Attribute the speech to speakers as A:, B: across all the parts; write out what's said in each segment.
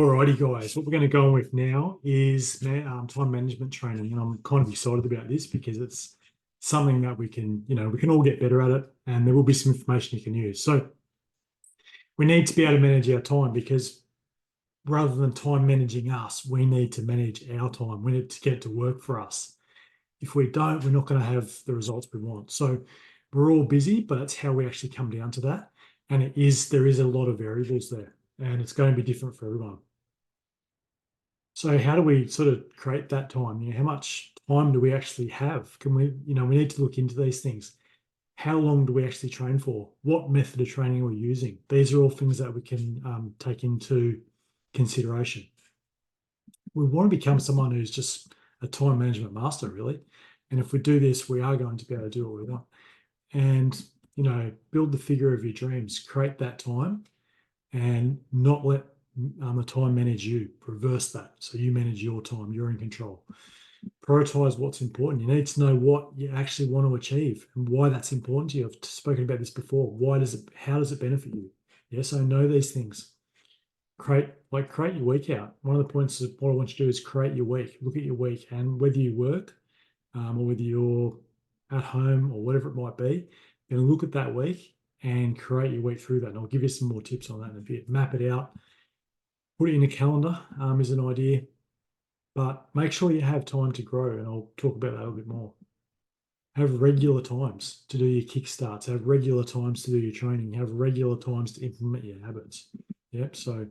A: Alrighty, guys. What we're going to go on with now is time management training, and I'm kind of excited about this because it's something that we can all get better at it, and there will be some information you can use. So we need to be able to manage our time because rather than time managing us, we need to manage our time. We need to get it to work for us. If we don't, we're not going to have the results we want. So we're all busy, but it's how we actually come down to that. And there is a lot of variables there, and it's going to be different for everyone. So how do we sort of create that time? How much time do we actually have? We need to look into these things. How long do we actually train for? What method of training are we using? These are all things that we can take into consideration. We want to become someone who's just a time management master, really. And if we do this, we are going to be able to do what we want. And, build the figure of your dreams, create that time and not let the time manage you. Reverse that. So you manage your time. You're in control. Prioritize what's important. You need to know what you actually want to achieve and why that's important to you. I've spoken about this before. How does it benefit you? Yes, I know these things. Create your week out. One of the points of what I want you to do is create your week. Look at your week, and whether you work or whether you're at home or whatever it might be, then look at that week and create your week through that. And I'll give you some more tips on that in a bit. Map it out. Put it in a calendar is an idea, but make sure you have time to grow, and I'll talk about that a little bit more. Have regular times to do your kickstarts, have regular times to do your training, have regular times to implement your habits. Yep. So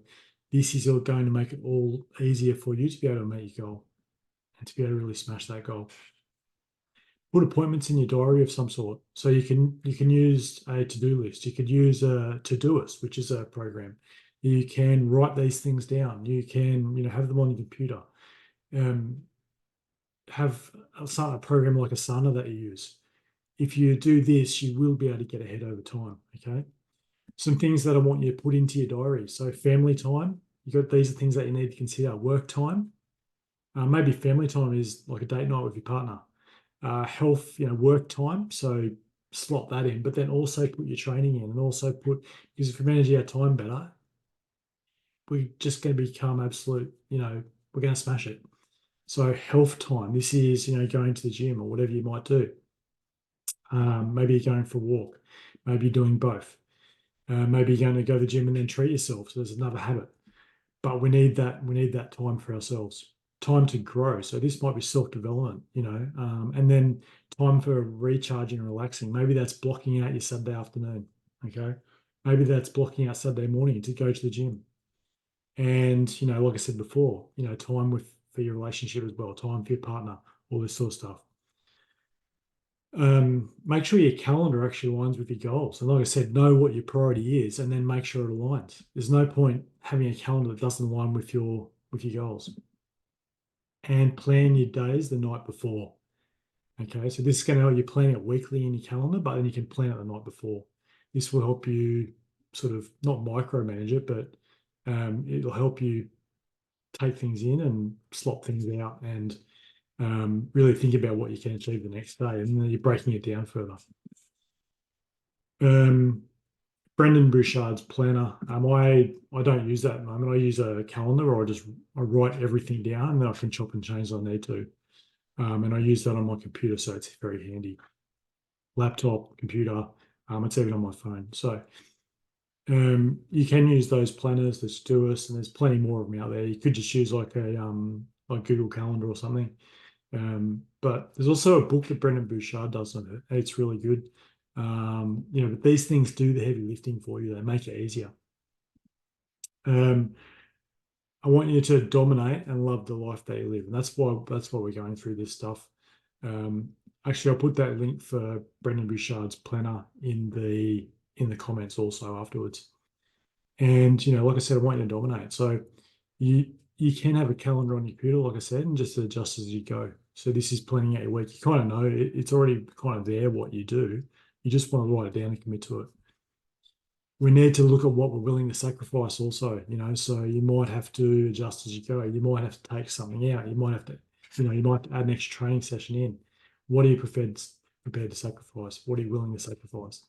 A: this is all going to make it all easier for you to be able to meet your goal and to be able to really smash that goal. Put appointments in your diary of some sort. So you can use a to-do list. You could use a Todoist, which is a program. You can write these things down. You can, have them on your computer. Have a program like Asana that you use. If you do this, you will be able to get ahead over time. Okay. Some things that I want you to put into your diary. So family time. These are things that you need to consider. Work time. Maybe family time is like a date night with your partner. Health, work time. So slot that in, but then also put your training in, and also because if we manage our time better, we're just going to become absolute, we're going to smash it. So health time, this is, going to the gym or whatever you might do. Maybe you're going for a walk. Maybe you're doing both. Maybe you're going to go to the gym and then treat yourself. So there's another habit. But we need that time for ourselves, time to grow. So this might be self-development, and then time for recharging and relaxing. Maybe that's blocking out your Saturday afternoon. Okay. Maybe that's blocking out Saturday morning to go to the gym. And, like I said before, time for your relationship as well, time for your partner, all this sort of stuff. Make sure your calendar actually aligns with your goals. And like I said, know what your priority is and then make sure it aligns. There's no point having a calendar that doesn't align with your goals. And plan your days the night before. Okay, so this is going to help you plan it weekly in your calendar, but then you can plan it the night before. This will help you sort of not micromanage it, but it'll help you take things in and slot things out and really think about what you can achieve the next day, and then you're breaking it down further. Brendon Burchard's planner. I don't use that at the moment. I use a calendar, or I write everything down, and then I can chop and change as I need to. And I use that on my computer, so it's very handy. Laptop, computer, it's even on my phone. So you can use those planners, the Todoist, and there's plenty more of them out there. You could just use like like Google Calendar or something. But there's also a book that Brendon Burchard does on it. It's really good. But these things do the heavy lifting for you. They make it easier. I want you to dominate and love the life that you live, and that's why we're going through this stuff. Actually, I'll put that link for Brendon Burchard's planner in the comments also afterwards. And like I said, I want you to dominate. So you can have a calendar on your computer, like I said, and just adjust as you go. So this is planning out your week. You kind of know it's already kind of there what you do. You just want to write it down and commit to it. We need to look at what we're willing to sacrifice also, so you might have to adjust as you go. You might have to take something out. You might have to, you might add an extra training session in. What are you prepared to sacrifice? What are you willing to sacrifice?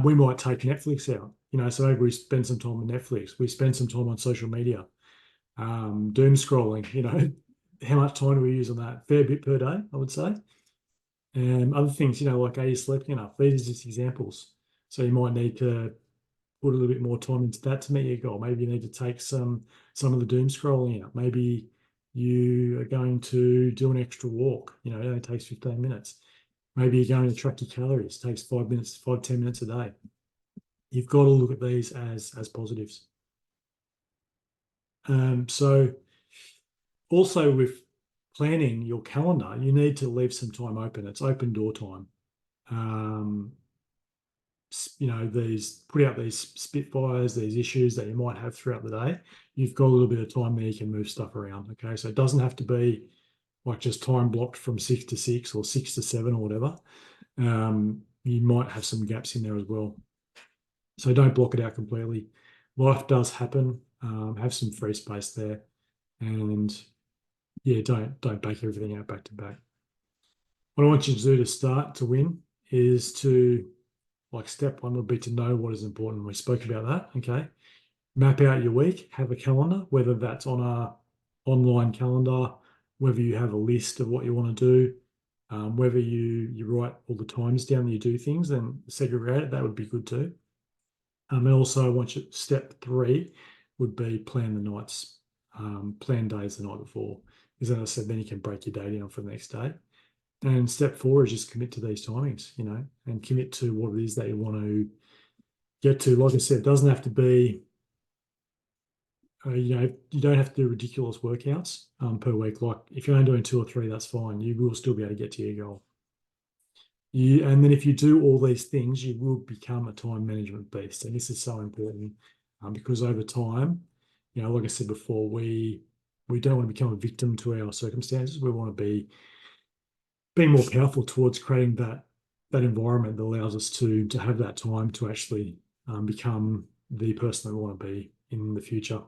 A: We might take Netflix out, so maybe we spend some time on Netflix. We spend some time on social media, doom scrolling, how much time do we use on that? Fair bit per day, I would say. And other things, like, are you sleeping enough? These are just examples. So you might need to put a little bit more time into that to meet your goal. Maybe you need to take some of the doom scrolling out. Maybe you are going to do an extra walk. It only takes 15 minutes. Maybe you're going to track your calories. It takes 5 minutes, 10 minutes a day. You've got to look at these as positives. So also with planning your calendar, you need to leave some time open. It's open door time. Put out these spitfires, these issues that you might have throughout the day. You've got a little bit of time there, you can move stuff around. Okay, so it doesn't have to be like just time blocked from 6 to 6 or 6 to 7 or whatever. You might have some gaps in there as well. So don't block it out completely. Life does happen. Have some free space there, and yeah, don't bake everything out back to back. What I want you to do to start to win is to, like, step one would be to know what is important. We spoke about that. Okay. Map out your week, have a calendar, whether that's on a online calendar, whether you have a list of what you want to do, whether you write all the times down that you do things and segregate it, that would be good too. And also, I want you, step 3 would be plan the nights, plan days the night before. Because as I said, then you can break your day down for the next day. And step 4 is just commit to these timings, and commit to what it is that you want to get to. Like I said, it doesn't have to be, you don't have to do ridiculous workouts per week. Like if you're only doing 2 or 3, that's fine. You will still be able to get to your goal. And then if you do all these things, you will become a time management beast. And this is so important because over time, like I said before, we don't want to become a victim to our circumstances. We want to be more powerful towards creating that environment that allows us to have that time to actually become the person that we want to be in the future.